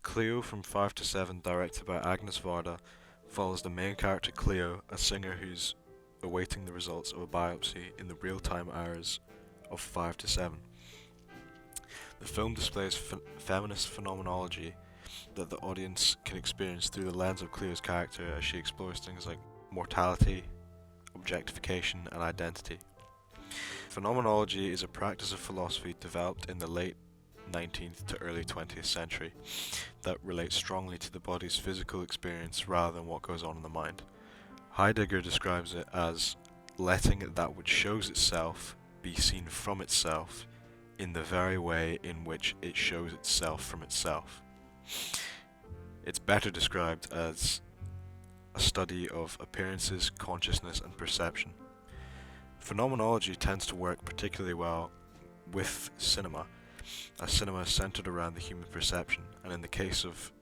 Cleo from 5 to 7, directed by Agnes Varda, follows the main character Cleo, a singer who's awaiting the results of a biopsy in the real-time hours of 5 to 7. The film displays feminist phenomenology that the audience can experience through the lens of Cleo's character as she explores things like mortality, objectification, and identity. Phenomenology is a practice of philosophy developed in the late 19th to early 20th century that relates strongly to the body's physical experience rather than what goes on in the mind. Heidegger describes it as letting that which shows itself be seen from itself in the very way in which it shows itself from itself. It's better described as a study of appearances, consciousness, and perception. Phenomenology tends to work particularly well with cinema, as cinema is centered around the human perception, and in the case of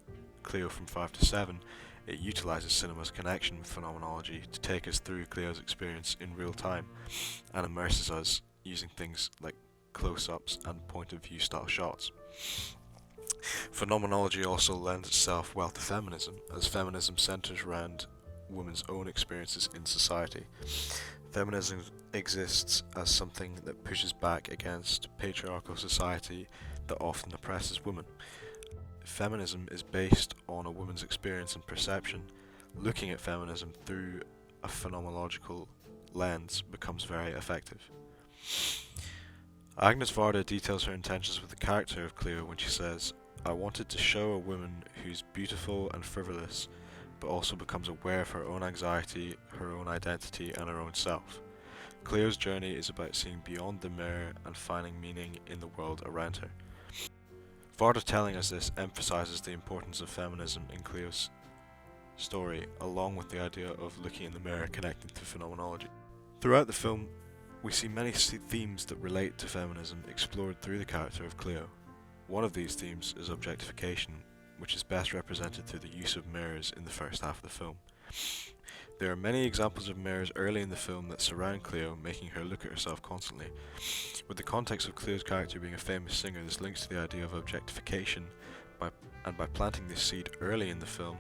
Cleo from 5 to 7, it utilizes cinema's connection with phenomenology to take us through Cleo's experience in real time, and immerses us using things like close-ups and point-of-view style shots. Phenomenology also lends itself well to feminism, as feminism centers around women's own experiences in society. Feminism exists as something that pushes back against patriarchal society that often oppresses women. Feminism is based on a woman's experience and perception. Looking at feminism through a phenomenological lens becomes very effective. Agnes Varda details her intentions with the character of Cleo when she says, "I wanted to show a woman who's beautiful and frivolous, but also becomes aware of her own anxiety, her own identity, and her own self." Cleo's journey is about seeing beyond the mirror and finding meaning in the world around her. Varda telling us this emphasizes the importance of feminism in Cleo's story, along with the idea of looking in the mirror connecting to phenomenology. Throughout the film, we see many themes that relate to feminism explored through the character of Cleo. One of these themes is objectification, which is best represented through the use of mirrors in the first half of the film. There are many examples of mirrors early in the film that surround Cleo, making her look at herself constantly. With the context of Cleo's character being a famous singer, this links to the idea of objectification, and by planting this seed early in the film,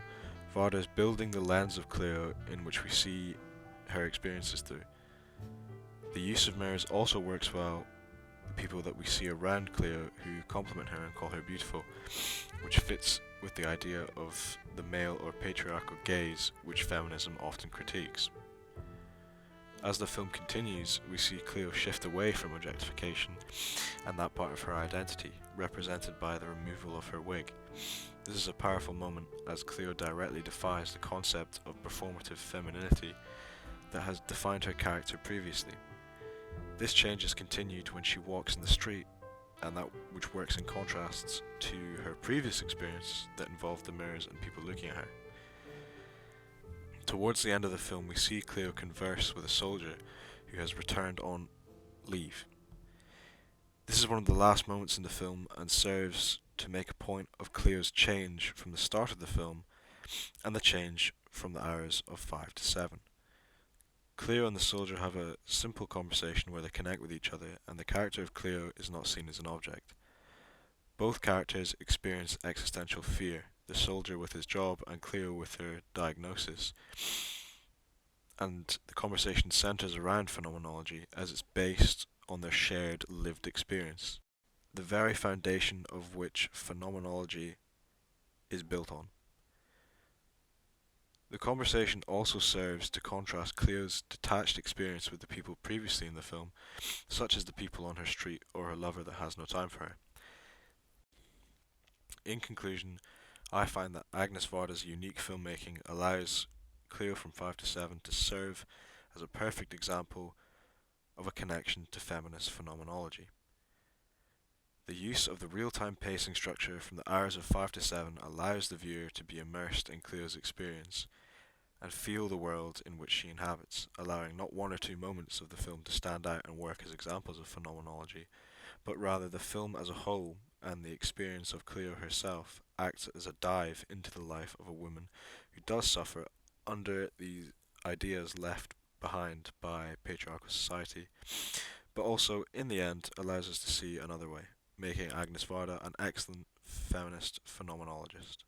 Varda is building the lens of Cleo in which we see her experiences through. The use of mirrors also works well with people that we see around Cleo who compliment her and call her beautiful, which fits with the idea of the male or patriarchal gaze which feminism often critiques. As the film continues, we see Cleo shift away from objectification and that part of her identity, represented by the removal of her wig. This is a powerful moment as Cleo directly defies the concept of performative femininity that has defined her character previously. This change is continued when she walks in the street, and that which works in contrasts to her previous experience that involved the mirrors and people looking at her. Towards the end of the film, we see Cleo converse with a soldier who has returned on leave. This is one of the last moments in the film and serves to make a point of Cleo's change from the start of the film and the change from the hours of 5 to 7. Cleo and the soldier have a simple conversation where they connect with each other, and the character of Cleo is not seen as an object. Both characters experience existential fear, the soldier with his job and Cleo with her diagnosis, and the conversation centers around phenomenology as it's based on their shared lived experience, the very foundation of which phenomenology is built on. The conversation also serves to contrast Cleo's detached experience with the people previously in the film, such as the people on her street or her lover that has no time for her. In conclusion, I find that Agnes Varda's unique filmmaking allows Cleo from 5 to 7 to serve as a perfect example of a connection to feminist phenomenology. The use of the real-time pacing structure from the hours of 5 to 7 allows the viewer to be immersed in Cleo's experience and feel the world in which she inhabits, allowing not one or two moments of the film to stand out and work as examples of phenomenology, but rather the film as a whole and the experience of Cleo herself acts as a dive into the life of a woman who does suffer under the ideas left behind by patriarchal society, but also, in the end, allows us to see another way, making Agnes Varda an excellent feminist phenomenologist.